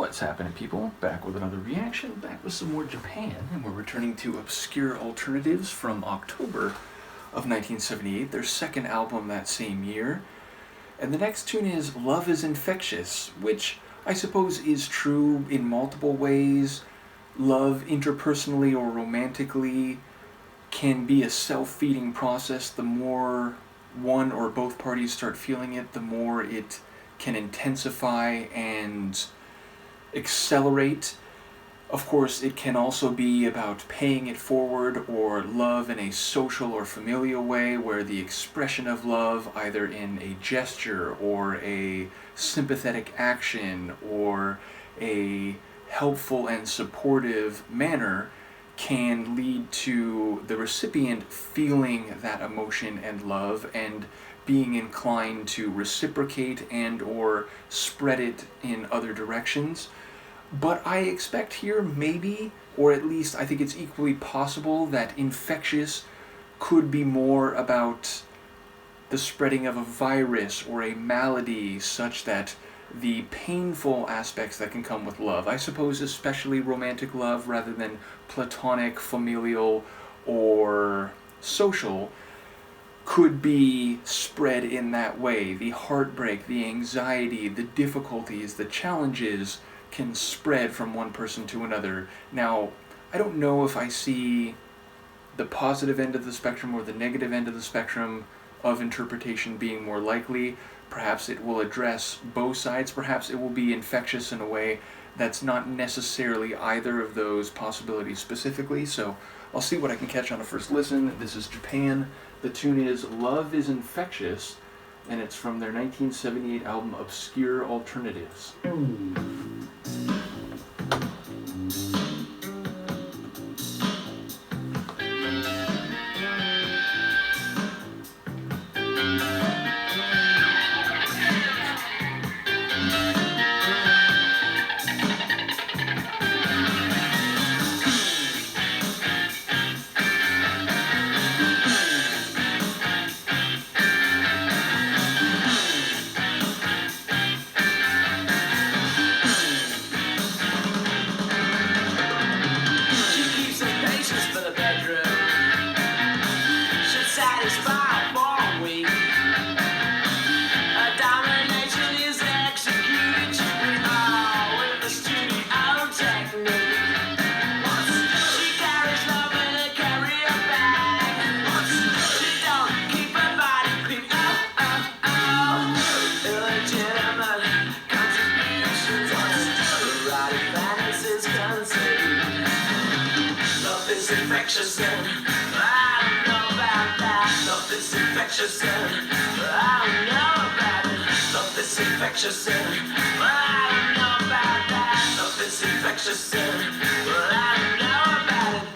What's happening, people? Back with another reaction, back with some more Japan, and we're returning to Obscure Alternatives from October of 1978, their second album that same year. And the next tune is Love is Infectious, which I suppose is true in multiple ways. Love, interpersonally or romantically, can be a self-feeding process. The more one or both parties start feeling it, the more it can intensify and accelerate. Of course, it can also be about paying it forward or love in a social or familial way, where the expression of love, either in a gesture or a sympathetic action or a helpful and supportive manner, can lead to the recipient feeling that emotion and love and being inclined to reciprocate and or spread it in other directions. But I expect here maybe, or at least I think it's equally possible, that Infectious could be more about the spreading of a virus or a malady, such that the painful aspects that can come with love, I suppose especially romantic love rather than platonic, familial, or social, could be spread in that way. The heartbreak, the anxiety, the difficulties, the challenges can spread from one person to another. Now, I don't know if I see the positive end of the spectrum or the negative end of the spectrum of interpretation being more likely. Perhaps it will address both sides. Perhaps it will be infectious in a way that's not necessarily either of those possibilities specifically. So I'll see what I can catch on a first listen. This is Japan. The tune is Love is Infectious, and it's from their 1978 album Obscure Alternatives. Infectious and I don't know about that. Love is infectious and I don't know about it. Love is infectious and I don't know about that. Love is infectious and I don't know about it.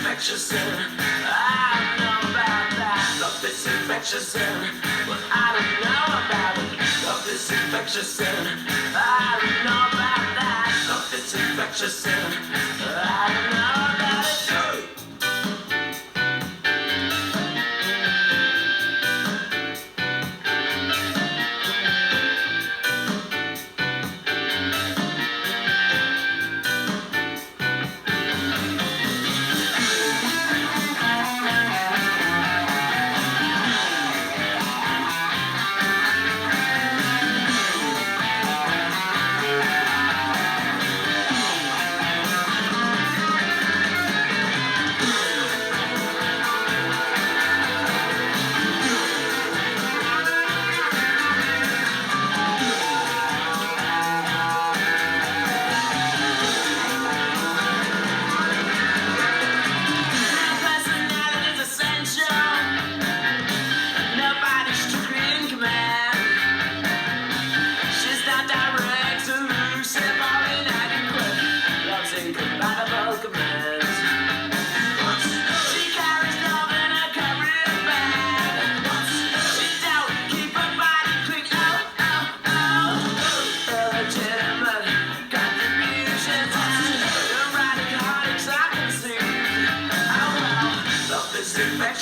Infectious and I don't know about that. Love is infectious and well, I don't know about it. Love is infectious and I don't know about that. Love is infectious and I don't know about it.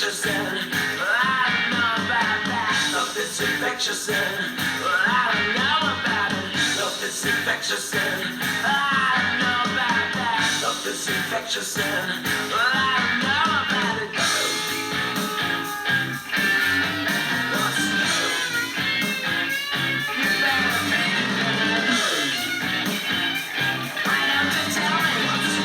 infectious and I don't know about that. Love is infectious and I don't know about it. Love is infectious and I don't know about that. Love is infectious and I don't know about it. What's new? You better make it know. Why don't you tell me what's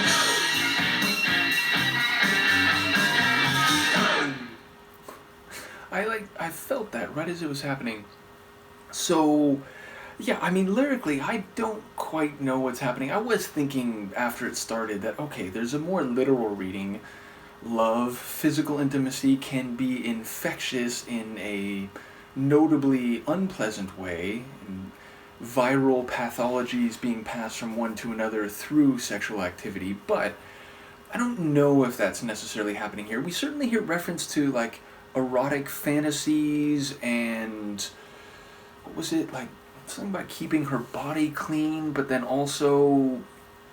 I felt that right as it was happening. So, yeah, I mean, lyrically, I don't quite know what's happening. I was thinking after it started that, okay, there's a more literal reading. Love, physical intimacy can be infectious in a notably unpleasant way, and viral pathologies being passed from one to another through sexual activity, but I don't know if that's necessarily happening here. We certainly hear reference to, like, erotic fantasies and what was it, like something about keeping her body clean, but then also,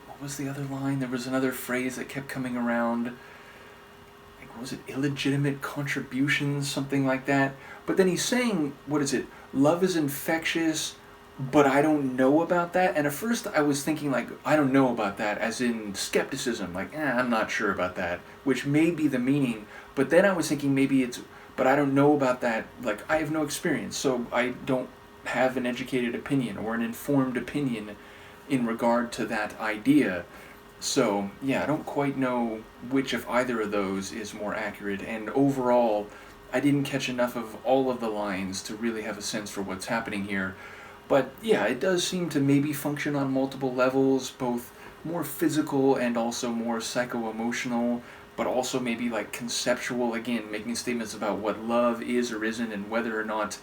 what was the other line? There was another phrase that kept coming around. Like, what was it, illegitimate contributions, something like that. But then he's saying, what is it, love is infectious, but I don't know about that. And at first I was thinking, like, I don't know about that, as in skepticism, like, I'm not sure about that, which may be the meaning. But then I was thinking maybe it's, but I don't know about that, like, I have no experience, so I don't have an educated opinion or an informed opinion in regard to that idea. So, yeah, I don't quite know which of either of those is more accurate, and overall, I didn't catch enough of all of the lines to really have a sense for what's happening here. But, yeah, it does seem to maybe function on multiple levels, both more physical and also more psycho-emotional, but also maybe like conceptual, again, making statements about what love is or isn't and whether or not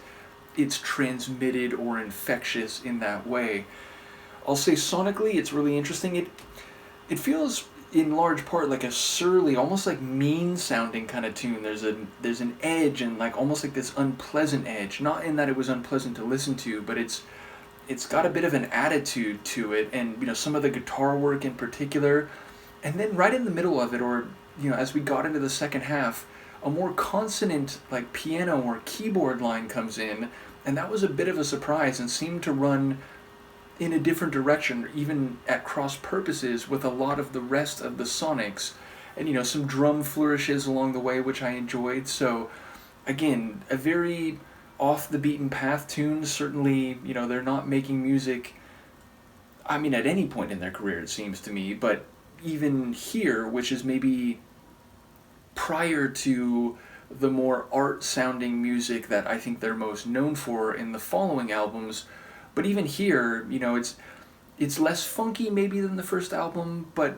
it's transmitted or infectious in that way. I'll say sonically it's really interesting. It feels in large part like a surly, almost like mean sounding kind of tune. There's an edge, and like almost like this unpleasant edge. Not in that it was unpleasant to listen to, but it's got a bit of an attitude to it, and some of the guitar work in particular. And then right in the middle of it, or as we got into the second half, a more consonant like piano or keyboard line comes in, and that was a bit of a surprise and seemed to run in a different direction, even at cross purposes with a lot of the rest of the sonics, and some drum flourishes along the way, which I enjoyed. So again, a very off the beaten path tune. Certainly, they're not making music, I mean, at any point in their career, it seems to me, but even here, which is maybe prior to the more art-sounding music that I think they're most known for in the following albums. But even here, it's less funky maybe than the first album, but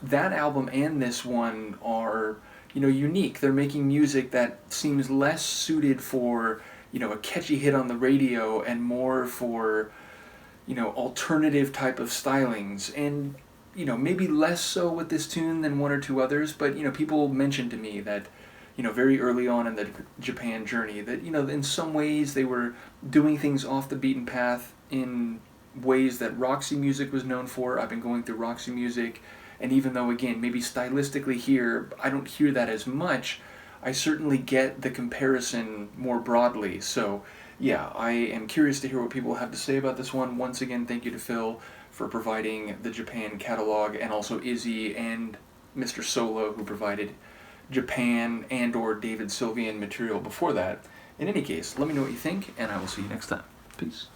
that album and this one are, unique. They're making music that seems less suited for, a catchy hit on the radio and more for, alternative type of stylings. And maybe less so with this tune than one or two others, but, people mentioned to me that, very early on in the Japan journey that, in some ways they were doing things off the beaten path in ways that Roxy Music was known for. I've been going through Roxy Music, and even though, again, maybe stylistically here, I don't hear that as much, I certainly get the comparison more broadly. So, yeah, I am curious to hear what people have to say about this one. Once again, thank you to Phil for providing the Japan catalog, and also Izzy and Mr. Solo, who provided Japan and or David Sylvian material before that. In any case, let me know what you think, and I will see you next time. Peace.